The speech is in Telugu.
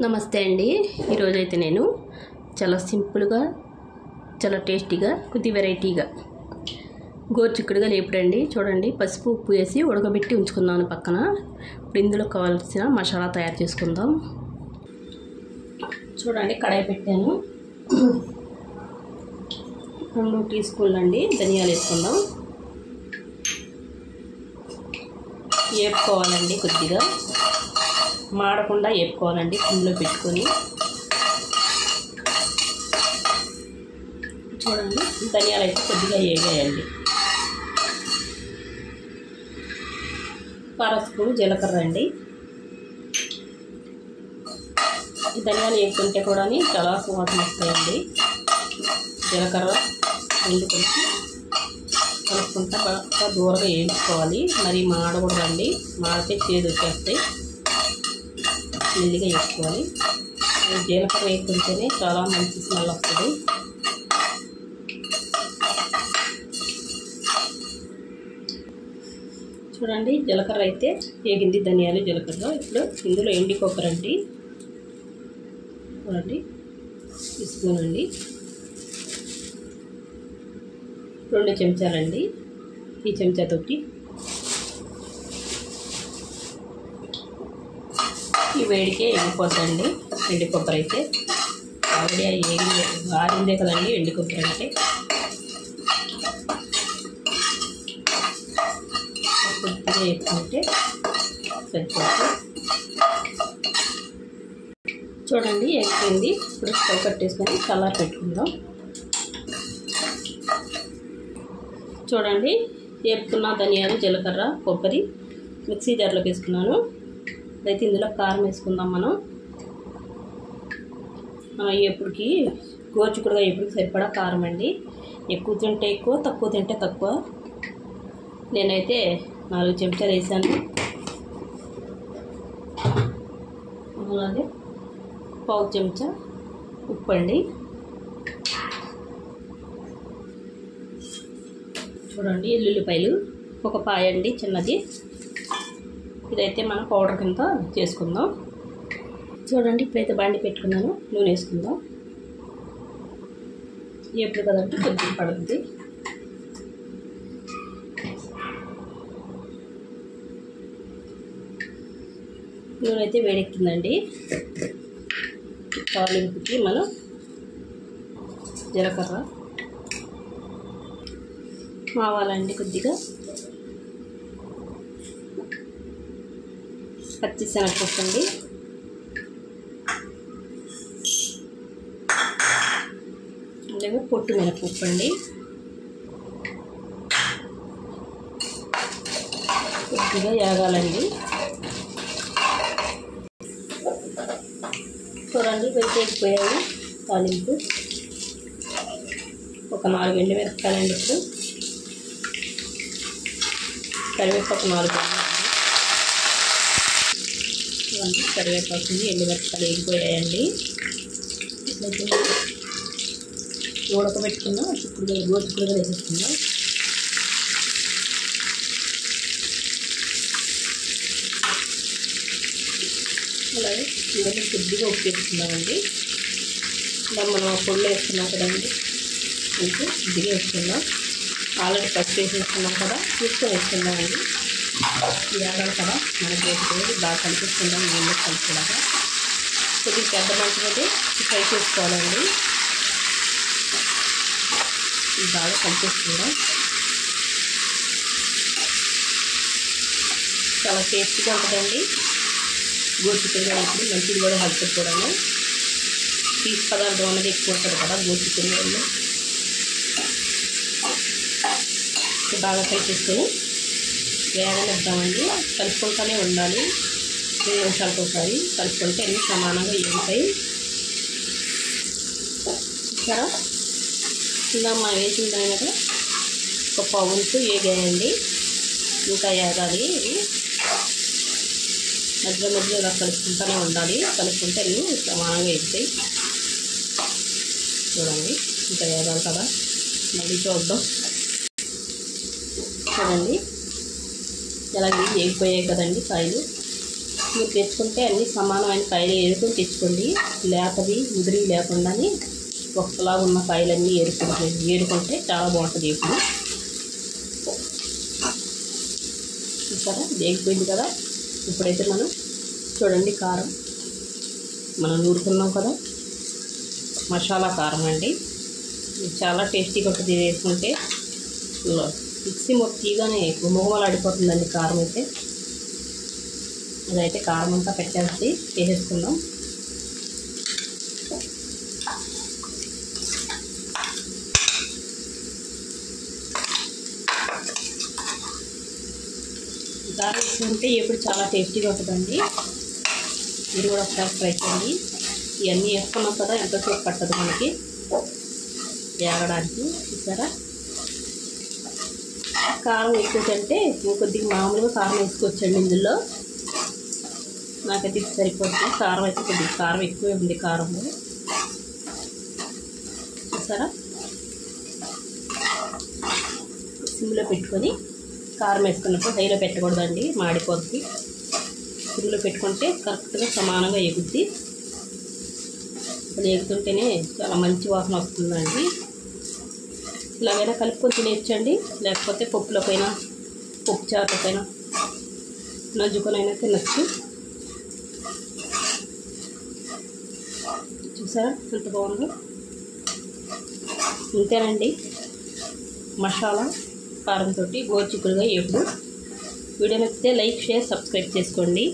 నమస్తే అండి. ఈరోజు అయితే నేను చాలా సింపుల్గా చాలా టేస్టీగా కొద్ది వెరైటీగా గోరుచిక్కుడుగా లేపుడండి. చూడండి, పసుపు ఉప్పు వేసి ఉడకబెట్టి ఉంచుకుందాం పక్కన. ఇప్పుడు ఇందులో కావాల్సిన మసాలా తయారు చేసుకుందాం. చూడండి, కడాయి పెట్టాను. 2 టీ స్పూన్లు అండి ధనియాలు వేసుకుందాం. వేపుకోవాలండి, కొద్దిగా మాడకుండా వేపుకోవాలండి సిమ్లో పెట్టుకొని. చూడండి, ధనియాలు అయితే కొద్దిగా వేగాయండి. 1 స్పూన్ జీలకర్ర అండి. ఈ ధనియాలు వేపుకుంటే కూడా చాలా సువాసన వస్తాయండి. జీలకర్ర రెండు కలిసి కలుపుకుంటా బాగా దూరంగా వేయించుకోవాలి. మరి మాడకూడదండి, మాడితే చేదు వచ్చేస్తాయి. మెల్లిగా వేసుకోవాలి. జీలకర్ర వేసుకుంటేనే చాలా మంచి స్మెల్ వస్తుంది. చూడండి, జీలకర్ర అయితే వేగింది, ధనియాలు జీలకర్ర. ఇప్పుడు ఇందులో ఎండి కొబ్బరి అండి. చూడండి, తీసుకోనండి. 2 చెంచాలండి. ఈ చెంచాతోటి ఈ వేడికే ఎండిపోద్దండి ఎండి కొబ్బరి అయితే. ఆల్రెడీ ఆరిందే కదండి ఎండి కొబ్బరి అంటే. కొద్దిగా వేసుకుంటే సరిపోతుంది. చూడండి, ఎగిపోయింది. ఇప్పుడు స్టవ్ కట్టేసుకొని చల్లారి పెట్టుకుందాం. చూడండి, వేపుకున్న ధనియాలు జీలకర్ర కొబ్బరి మిక్సీ జార్లోకి వేసుకున్నాను. అయితే ఇందులో కారం వేసుకుందాం. మనం ఎప్పటికి గోరుచిక్కుడుగా ఎప్పటికి సరిపడా కారం అండి. ఎక్కువ తింటే ఎక్కువ, తక్కువ తింటే తక్కువ. నేనైతే 4 చెంచాలు వేసాను. అలాగే 1/2 చెంచా ఉప్పు అండి. చూడండి, ఎల్లుల్లిపాయలు 1 పాయ అండి, చిన్నది. ఇదైతే మనం పౌడర్ కింద చేసుకుందాం. చూడండి, ఇప్పుడైతే బాండి పెట్టుకున్నాను. నూనె వేసుకుందాం. ఎప్పుడు కదంటే కొద్దిగా పడుతుంది. నూనె అయితే వేడెక్కిందండి. తాలింపుకి మనం జీలకర్ర, ఆవాలండి కొద్దిగా, పచ్చి శనగపప్పు అండి, అలాగే పొట్టు మినపప్పు అండి. కొద్దిగా వేగాలండి. చూడండి, వేగిపోయాయి తాలింపు. ఒక 4 ఎండుమిరపకాయలండి. ఇప్పుడు కరివేపాకు 4 కరివేపాకు ఎండుమిరపకాయలు వేగిపోయాయండి. ఇట్లయితే ఉడకబెట్టుకున్న గోరుచిక్కుడుగా వేసేసుకుందాం. అలాగే ఇవన్నీ కొద్దిగా ఉప్పు వేసుకున్నామండి. ఇలా మనం పొళ్ళు వేసుకున్నాం కదండి, కొంచెం కొద్దిగా వేసుకుందాం. ఆల్రెడీ పచ్చి వేసేసుకున్నాం కదా, తీసుకొని వేసుకుందామండి. వేగాలి కదా మనకి, వేసుకుని బాగా కలిపిస్తున్నాం. నీళ్ళు కలుపుకోవడానికి కొద్దిగా పెద్ద మంట మీద ఫ్రై చేసుకోవాలండి. ఇది బాగా కలిపేసుకుందాం. చాలా టేస్టీగా ఉంటుందండి గోరుచిక్కుడుగా. ఇప్పుడు మంచిది కూడా హెల్త్ కూడాను. పీచు పదార్థం అనేది ఎక్కువ ఉంటుంది కదా గోరుచిక్కుడుగాయలు. బాగా కలిపేసుకొని వేగనిద్దామండి. కలుపుకుంటూనే ఉండాలి. 2 నిమిషాలకు ఒకసారి కలుపుకుంటే అన్నీ సమానంగా వేగుతాయి. ఇక్కడ ఇలా మనం వేసిన దాని మీద 1 పావు వంతు వేగాయండి. ఇంకా వేగాలి. ఇవి మధ్య మధ్యలో ఇలా కలుపుకుంటూనే ఉండాలి. కలుపుకుంటే అన్నీ సమానంగా వేగుతాయి. చూడండి, ఇంకా వేగాలి కదా, మళ్ళీ చూద్దాం. చూడండి, ఇలా వేగిపోయాయి కదండి కాయలు. మీరు తెచ్చుకుంటే అన్నీ సమానమైన కాయలు ఏరుకొని తెచ్చుకోండి. లేతవి ముదిరి లేకుండానే ఒక్కలాగా ఉన్న కాయలన్నీ ఏరుకుంటే చాలా బాగుంటుంది ఎప్పుడు. చూసారా వేగిపోయింది కదా. ఇప్పుడైతే మనం చూడండి కారం మనం నూరుకున్నాం కదా, మసాలా కారం అండి. ఇది చాలా టేస్టీగా ఉంటుంది. ఇది వేసుకుంటే మిక్సీ మొత్తిగానే మొహమలాడిపోతుందండి కారం అయితే. అదైతే కారం అంతా పెట్టేసి వేసేసుకుందాం. కారం వేసుకుంటే ఎప్పుడు చాలా టేస్టీగా ఉంటుందండి. మీరు కూడా ఒకసారి ట్రై చేయండి. ఇవన్నీ వేసుకున్నాం కదా, ఎంతసేపు పట్టదు మనకి వేగడానికి. చూసారా కారం ఎక్కువ తింటే కొద్దిగా మామూలుగా కారం వేసుకోవచ్చండి. ఇందులో నాకైతే ఇది సరిపోతుంది. కారం అయితే కొద్దిగా కారం ఎక్కువే ఉంది కారము. చూసారా సిమ్లో పెట్టుకొని కారం వేసుకున్నప్పుడు హైలో పెట్టకూడదండి, మాడిపోద్ది. సిమ్లో పెట్టుకుంటే కరెక్ట్గా సమానంగా ఎగుద్ది. అసలు ఎగుతుంటేనే చాలా మంచి వాసన వస్తుందండి. ఇలాగైనా కలుపుకొని తినేయచ్చండి, లేకపోతే పప్పులపైన పప్పు చారులపైన నంజుకొనైనా తినచ్చు. చూసారా ఎంత బాగుందో. ఇంతేనండి మసాలా కారంతో గోరుచిక్కుడుగా ఎప్పుడు. వీడియో నచ్చితే లైక్, షేర్, సబ్స్క్రైబ్ చేసుకోండి.